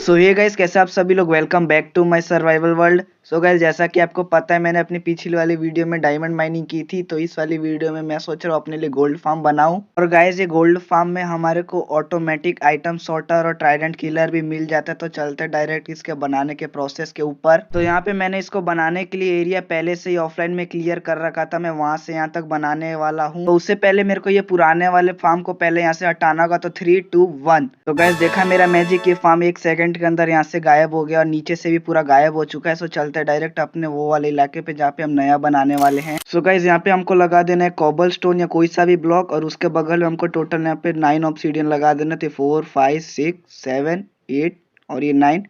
सो ये गाइस, कैसे आप सभी लोग, welcome back to my survival world. So guys, जैसा कि आपको पता है, मैंने अपनी पिछली वाली वीडियो में डायमंड माइनिंग की थी, तो इस वाली वीडियो में मैं सोच रहा हूँ अपने लिए गोल्ड फार्म बनाऊं। और गाइस, ये गोल्ड फार्म में हमारे को ऑटोमेटिक आइटम सॉर्टर और ट्राइडेंट किलर भी मिल जाता है। तो चलते डायरेक्ट इसके बनाने के प्रोसेस के ऊपर। तो यहाँ पे मैंने इसको बनाने के लिए एरिया पहले से ही ऑफलाइन में क्लियर कर रखा था, मैं वहां से यहाँ तक बनाने वाला हूँ। तो उससे पहले मेरे को ये पुराने वाले फार्म को पहले यहाँ से हटाना होगा। तो 3, 2, 1। तो गाइस, देखा मेरा मैजिक, ये फार्म 1 सेकंड के अंदर यहाँ से गायब हो गया और नीचे से भी पूरा गायब हो चुका है। सो चलते हैं डायरेक्ट अपने वो वाले इलाके पे जहाँ पे हम नया बनाने वाले हैं। सो गाइस, यहाँ पे हमको लगा देना है कॉबल स्टोन या कोई सा भी ब्लॉक, और उसके बगल में हमको टोटल यहाँ पे 9 ऑब्सीडियन लगा देना। तो 4, 5, 6, 7, 8 और ये 9।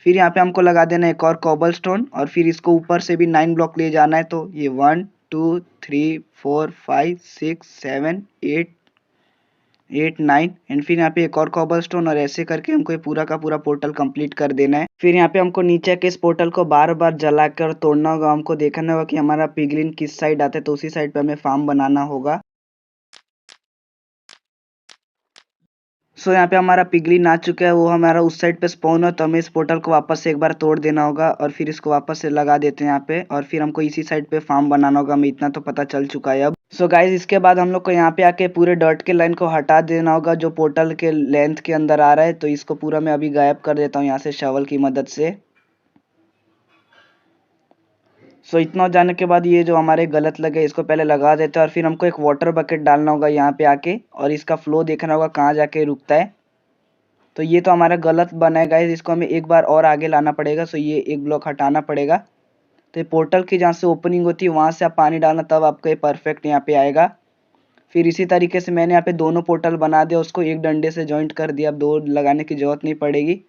फिर यहाँ पे हमको लगा देना एक और कॉबल स्टोन, और फिर इसको ऊपर से भी 9 ब्लॉक ले जाना है। तो ये 1, 2, 3, 4, 5, 6, 7, 8, 9 एंड फिर यहाँ पे एक और कॉबल स्टोन, और ऐसे करके हमको ये पूरा का पूरा पोर्टल कंप्लीट कर देना है। फिर यहाँ पे हमको नीचे के इस पोर्टल को बार बार जला कर तोड़ना होगा। हमको देखना होगा कि हमारा पिगलिन किस साइड आता है, तो उसी साइड पे हमें फार्म बनाना होगा। सो यहाँ पे हमारा पिगलिन आ चुका है, वो हमारा उस साइड पे स्पॉन है। तो हमें इस पोर्टल को वापस से एक बार तोड़ देना होगा, और फिर इसको वापस से लगा देते हैं यहाँ पे, और फिर हमको इसी साइड पे फार्म बनाना होगा। हमें इतना तो पता चल चुका है अब। सो गाइज, इसके बाद हम लोग को यहाँ पे आके पूरे डॉट के लाइन को हटा देना होगा जो पोर्टल के लेंथ के अंदर आ रहा है। तो इसको पूरा मैं अभी गायब कर देता हूँ यहाँ से शवल की मदद से। सो इतना हो जाने के बाद ये जो हमारे गलत लगे इसको पहले लगा देते हैं, और फिर हमको एक वाटर बकेट डालना होगा यहाँ पे आके, और इसका फ्लो देखना होगा कहाँ जाके रुकता है। तो ये तो हमारा गलत बना है गाइस, इसको हमें एक बार और आगे लाना पड़ेगा। सो ये एक ब्लॉक हटाना पड़ेगा। तो ये पोर्टल की जहाँ से ओपनिंग होती है वहाँ से आप पानी डालना, तब आपको ये परफेक्ट यहाँ पे आएगा। फिर इसी तरीके से मैंने यहाँ पे दोनों पोर्टल बना दिया, उसको एक डंडे से जॉइंट कर दिया। अब दो लगाने की जरूरत नहीं पड़ेगी।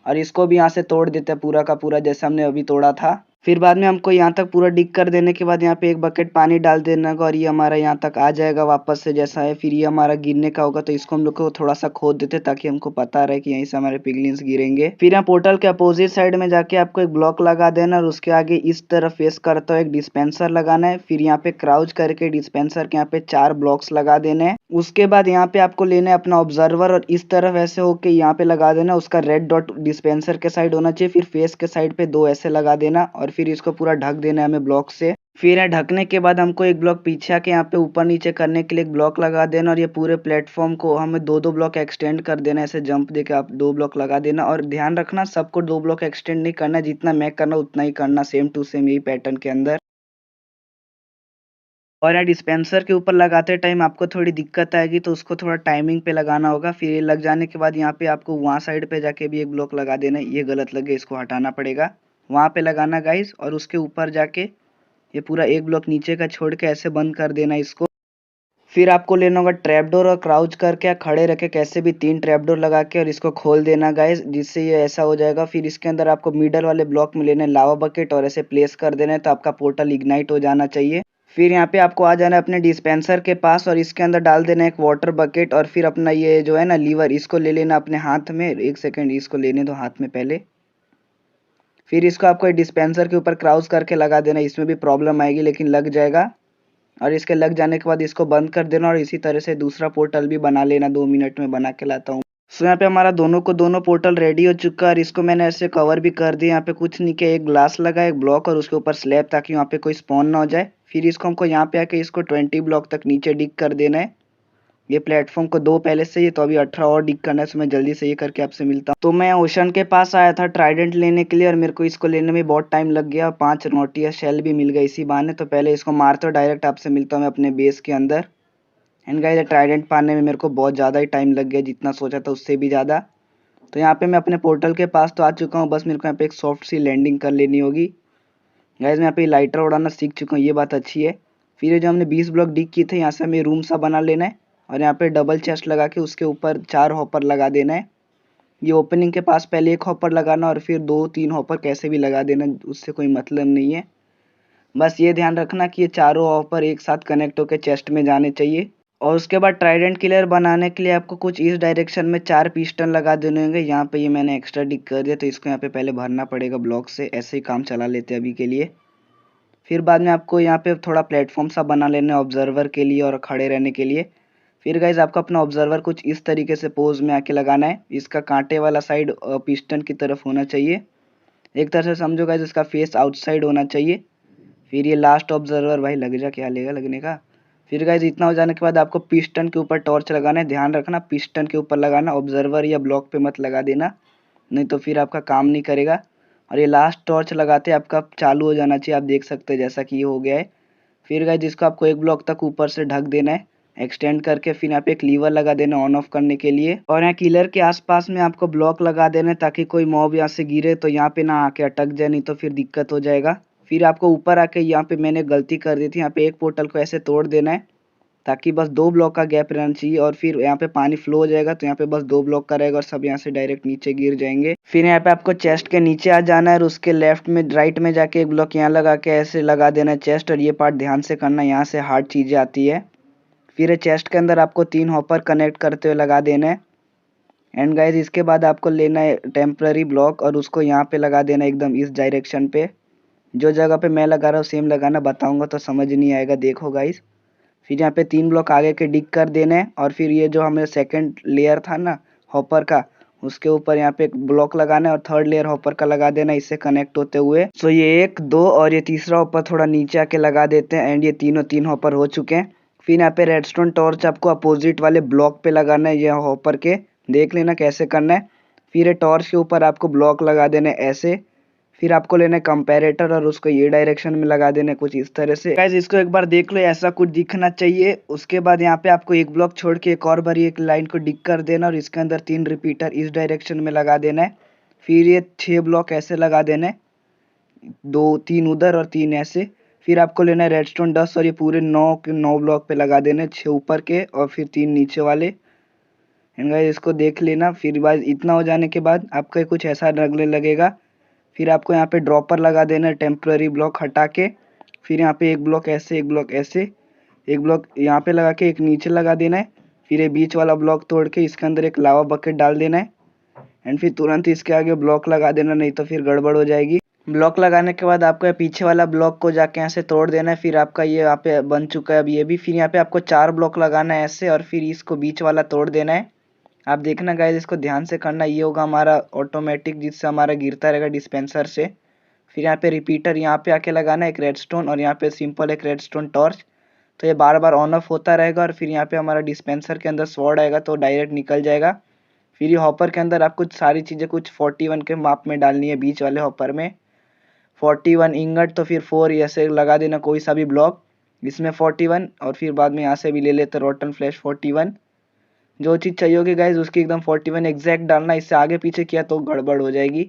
और इसको भी यहाँ से तोड़ देते हैं पूरा का पूरा, जैसे हमने अभी तोड़ा था। फिर बाद में हमको यहाँ तक पूरा डिग कर देने के बाद यहाँ पे एक बकेट पानी डाल देना होगा, और ये हमारा यहाँ तक आ जाएगा वापस से जैसा है। फिर ये हमारा गिरने का होगा, तो इसको हम लोग को थोड़ा सा खोद देते ताकि हमको पता रहे कि यहीं से हमारे पिगलिन्स गिरेंगे। फिर यहाँ पोर्टल के अपोजिट साइड में जाके आपको एक ब्लॉक लगा देना, और उसके आगे इस तरफ फेस करता हुआ एक डिस्पेंसर लगाना है। फिर यहाँ पे क्राउच करके डिस्पेंसर के यहाँ पे 4 ब्लॉक्स लगा देने हैं। उसके बाद यहाँ पे आपको लेना है अपना ऑब्जर्वर, और इस तरफ ऐसे होके यहाँ पे लगा देना। उसका रेड डॉट डिस्पेंसर के साइड होना चाहिए। फिर फेस के साइड पे 2 ऐसे लगा देना, और फिर इसको पूरा ढक देना है हमें ब्लॉक से। फिर है ढकने के बाद हमको एक ब्लॉक पीछे आके यहाँ पे ऊपर नीचे करने के लिए एक ब्लॉक लगा देना, और ये पूरे प्लेटफॉर्म को हमें 2-2 ब्लॉक एक्सटेंड कर देना। ऐसे जंप देके आप 2 ब्लॉक लगा देना, और ध्यान रखना सबको 2 ब्लॉक एक्सटेंड नहीं करना, जितना मैं करना उतना ही करना, सेम टू सेम यही पैटर्न के अंदर। और यहाँ डिस्पेंसर के ऊपर लगाते टाइम आपको थोड़ी दिक्कत आएगी, तो उसको थोड़ा टाइमिंग पे लगाना होगा। फिर ये लग जाने के बाद यहाँ पे आपको वहाँ साइड पे जाके भी एक ब्लॉक लगा देना है। ये गलत लगे, इसको हटाना पड़ेगा। वहाँ पे लगाना गाइस, और उसके ऊपर जाके ये पूरा एक ब्लॉक नीचे का छोड़ के ऐसे बंद कर देना इसको। फिर आपको लेना होगा ट्रैपडोर, और क्राउच करके खड़े रखे कैसे भी 3 ट्रैपडोर लगा के, और इसको खोल देना गाइस, जिससे ये ऐसा हो जाएगा। फिर इसके अंदर आपको मिडल वाले ब्लॉक में लेना है लावा बकेट, और ऐसे प्लेस कर देना है, तो आपका पोर्टल इग्नाइट हो जाना चाहिए। फिर यहाँ पे आपको आ जाना है अपने डिस्पेंसर के पास, और इसके अंदर डाल देना एक वाटर बकेट, और फिर अपना ये जो है ना लीवर, इसको ले लेना अपने हाथ में। 1 सेकेंड, इसको लेने दो हाथ में पहले। फिर इसको आपको डिस्पेंसर के ऊपर क्राउच करके लगा देना। इसमें भी प्रॉब्लम आएगी लेकिन लग जाएगा। और इसके लग जाने के बाद इसको बंद कर देना, और इसी तरह से दूसरा पोर्टल भी बना लेना। 2 मिनट में बना के लाता हूँ। सो यहाँ पे हमारा दोनों को दोनों पोर्टल रेडी हो चुका है, और इसको मैंने ऐसे कवर भी कर दिया। यहाँ पे कुछ नहीं किया, एक ग्लास लगा, एक ब्लॉक, और उसके ऊपर स्लैब, ताकि वहाँ पे कोई स्पॉन ना हो जाए। फिर इसको हमको यहाँ पे आके इसको 20 ब्लॉक तक नीचे डिग कर देना है। ये प्लेटफॉर्म को 2 पहले से ही, तो अभी 18 और डिग करना है। तो मैं जल्दी से ये करके आपसे मिलता हूँ। तो मैं ओशन के पास आया था ट्राइडेंट लेने के लिए, और मेरे को इसको लेने में बहुत टाइम लग गया। 5 नोटिया शेल भी मिल गई इसी बहाने। तो पहले इसको मारते हो, डायरेक्ट आपसे मिलता हूँ मैं अपने बेस के अंदर। एंड गाइस, ट्राइडेंट पाने में मेरे को बहुत ज़्यादा ही टाइम लग गया, जितना सोचा था उससे भी ज़्यादा। तो यहाँ पे मैं अपने पोर्टल के पास तो आ चुका हूँ, बस मेरे को यहाँ पे एक सॉफ्ट सी लैंडिंग कर लेनी होगी। गाइस, मैं यहाँ पे लाइटर उड़ाना सीख चुका हूँ, ये बात अच्छी है। फिर ये जो हमने 20 ब्लॉक डिग की थे, यहाँ से हमें रूम सा बना लेना है, और यहाँ पे डबल चेस्ट लगा के उसके ऊपर 4 हॉपर लगा देना है। ये ओपनिंग के पास पहले 1 हॉपर लगाना, और फिर 2-3 हॉपर कैसे भी लगा देना, उससे कोई मतलब नहीं है। बस ये ध्यान रखना कि ये चारों हॉपर एक साथ कनेक्ट होकर चेस्ट में जाने चाहिए। और उसके बाद ट्राइडेंट किलर बनाने के लिए आपको कुछ इस डायरेक्शन में 4 पिस्टन लगा देने होंगे। यहाँ पे ये मैंने एक्स्ट्रा डिग कर दिया, तो इसको यहाँ पे पहले भरना पड़ेगा ब्लॉक से। ऐसे ही काम चला लेते हैं अभी के लिए। फिर बाद में आपको यहाँ पे थोड़ा प्लेटफॉर्म सा बना लेना है ऑब्जर्वर के लिए और खड़े रहने के लिए। फिर गाइज आपको अपना ऑब्जर्वर कुछ इस तरीके से पोज में आके लगाना है। इसका कांटे वाला साइड पिस्टन की तरफ होना चाहिए। एक तरह से समझो गाइज इसका फेस आउटसाइड होना चाहिए। फिर ये लास्ट ऑब्जर्वर भाई लग जा, क्या लेगा लगने का। फिर गाइज इतना हो जाने के बाद आपको पिस्टन के ऊपर टॉर्च लगाना है। ध्यान रखना पिस्टन के ऊपर लगाना, ऑब्जर्वर या ब्लॉक पे मत लगा देना, नहीं तो फिर आपका काम नहीं करेगा। और ये लास्ट टॉर्च लगाते आपका चालू हो जाना चाहिए। आप देख सकते हैं जैसा कि ये हो गया है। फिर गाइज इसको आपको एक ब्लॉक तक ऊपर से ढक देना है एक्सटेंड करके। फिर यहाँ पे एक लीवर लगा देना ऑन ऑफ करने के लिए, और यहाँ किलर के आसपास में आपको ब्लॉक लगा देना है ताकि कोई मॉब यहाँ से गिरे तो यहाँ पे ना आके अटक जाए, नहीं तो फिर दिक्कत हो जाएगा। फिर आपको ऊपर आके यहाँ पे मैंने गलती कर दी थी, यहाँ पे एक पोर्टल को ऐसे तोड़ देना है ताकि बस 2 ब्लॉक का गैप रहना चाहिए। और फिर यहाँ पे पानी फ्लो हो जाएगा तो यहाँ पे बस 2 ब्लॉक का रहेगा और सब यहाँ से डायरेक्ट नीचे गिर जाएंगे। फिर यहाँ पे आपको चेस्ट के नीचे आ जाना है और उसके लेफ्ट में राइट में जाके एक ब्लॉक यहाँ लगा के ऐसे लगा देना है चेस्ट। और ये पार्ट ध्यान से करना, यहाँ से हार्ड चीज़ें आती है। फिर चेस्ट के अंदर आपको 3 हॉपर कनेक्ट करते हुए लगा देना है। एंड गाइज इसके बाद आपको लेना है टेम्पररी ब्लॉक और उसको यहाँ पे लगा देना एकदम इस डायरेक्शन पे। जो जगह पे मैं लगा रहा हूँ सेम लगाना, बताऊंगा तो समझ नहीं आएगा, देखो गाइज। फिर यहाँ पे 3 ब्लॉक आगे के डिग कर देने हैं और फिर ये जो हमें सेकंड लेयर था ना हॉपर का, उसके ऊपर यहाँ पे एक ब्लॉक लगाना है और थर्ड लेयर हॉपर का लगा देना है इससे कनेक्ट होते हुए। सो ये 1 2 और ये तीसरा हॉपर थोड़ा नीचे आके लगा देते हैं। एंड ये तीनों 3 हॉपर हो चुके हैं। फिर यहाँ पे रेडस्टोन टॉर्च आपको अपोजिट वाले ब्लॉक पे लगाना है, ये हॉपर के, देख लेना कैसे करना है। फिर ये टॉर्च के ऊपर आपको ब्लॉक लगा देना है ऐसे। फिर आपको लेना है कंपैरेटर और उसको ये डायरेक्शन में लगा देना है कुछ इस तरह से। गाइस इसको एक बार देख लो, ऐसा कुछ दिखना चाहिए। उसके बाद यहाँ पे आपको एक ब्लॉक छोड़ के एक और बार एक लाइन को डिग कर देना और इसके अंदर 3 रिपीटर इस डायरेक्शन में लगा देना है। फिर ये 6 ब्लॉक ऐसे लगा देना है, 2 3 उधर और 3 ऐसे। फिर आपको लेना है रेडस्टोन डस्ट और ये पूरे 9 के 9 ब्लॉक पे लगा देना है, 6 ऊपर के और फिर 3 नीचे वाले। एंड गाइस इसको देख लेना। फिर बाद इतना हो जाने के बाद आपका कुछ ऐसा लगने लगेगा। फिर आपको यहाँ पे ड्रॉपर लगा देना है टेम्पररी ब्लॉक हटा के। फिर यहाँ पे एक ब्लॉक ऐसे, एक ब्लॉक ऐसे, एक ब्लॉक यहाँ पे लगा के एक नीचे लगा देना है। फिर ये बीच वाला ब्लॉक तोड़ के इसके अंदर एक लावा बकेट डाल देना है। एंड फिर तुरंत इसके आगे ब्लॉक लगा देना, नहीं तो फिर गड़बड़ हो जाएगी। ब्लॉक लगाने के बाद आपको पीछे वाला ब्लॉक को जाके यहाँ से तोड़ देना है। फिर आपका ये यहाँ पे बन चुका है अब ये भी। फिर यहाँ पे आपको 4 ब्लॉक लगाना है ऐसे और फिर इसको बीच वाला तोड़ देना है। आप देखना गाइस इसको ध्यान से करना, ये होगा हमारा ऑटोमेटिक जिससे हमारा गिरता रहेगा डिस्पेंसर से। फिर यहाँ पे रिपीटर यहाँ पे आके लगाना है एक रेडस्टोन और यहाँ पे सिंपल एक रेडस्टोन टॉर्च, तो ये बार बार ऑन ऑफ होता रहेगा। और फिर यहाँ पे हमारा डिस्पेंसर के अंदर स्वॉर्ड आएगा तो डायरेक्ट निकल जाएगा। फिर ये हॉपर के अंदर आपको सारी चीज़ें कुछ 41 के माप में डालनी है बीच वाले हॉपर में। 41 इंगट तो फिर 4 ऐसे लगा देना कोई सा भी ब्लॉक इसमें 41, और फिर बाद में यहाँ से भी ले लेते रोटन फ्लैश 41। जो चीज़ चाहिए होगी गाइज उसकी एकदम 41 एग्जैक्ट डालना, इससे आगे पीछे किया तो गड़बड़ हो जाएगी।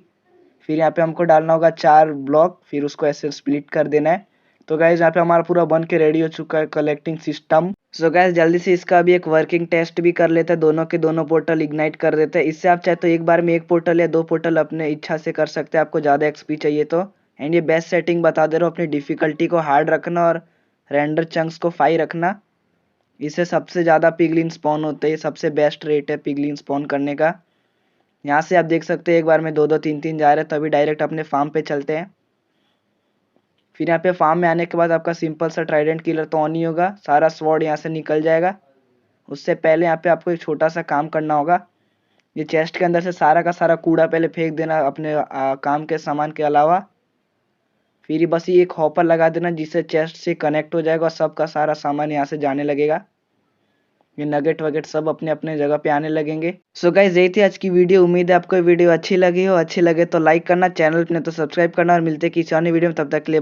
फिर यहाँ पे हमको डालना होगा 4 ब्लॉक, फिर उसको ऐसे स्प्लिट कर देना है। तो गाइज यहाँ पे हमारा पूरा बन के रेडी हो चुका है कलेक्टिंग सिस्टम। सो गाइज जल्दी से इसका भी एक वर्किंग टेस्ट भी कर लेते हैं, दोनों के दोनों पोर्टल इग्नाइट कर देते हैं। इससे आप चाहे तो एक बार में 1 पोर्टल या 2 पोर्टल अपने इच्छा से कर सकते हैं, आपको ज़्यादा एक्सपी चाहिए तो। एंड ये बेस्ट सेटिंग बता दे रहा हूँ, अपनी डिफिकल्टी को हार्ड रखना और रेंडर चंक्स को 5 रखना। इससे सबसे ज़्यादा पिगलिन स्पॉन होते हैं, सबसे बेस्ट रेट है पिगलिन स्पॉन करने का। यहाँ से आप देख सकते हैं एक बार में 2 2 3 3 जा रहे हैं, तो अभी डायरेक्ट अपने फार्म पे चलते हैं। फिर यहाँ पे फार्म में आने के बाद आपका सिंपल सा ट्राइडेंट किलर तो ऑन ही होगा, सारा स्वॉर्ड यहाँ से निकल जाएगा। उससे पहले यहाँ पे आपको एक छोटा सा काम करना होगा, ये चेस्ट के अंदर से सारा का सारा कूड़ा पहले फेंक देना अपने काम के सामान के अलावा। फिर बस ये एक हॉपर लगा देना जिससे चेस्ट से कनेक्ट हो जाएगा और सबका सारा सामान यहाँ से जाने लगेगा। ये नगेट वगेट सब अपने अपने जगह पे आने लगेंगे। सो गाइस यही थी आज की वीडियो, उम्मीद है आपको वीडियो अच्छी लगी हो। अच्छी लगे तो लाइक करना, चैनल पे तो सब्सक्राइब करना और मिलते हैं किसी अन्य वीडियो में, तब तक के लिए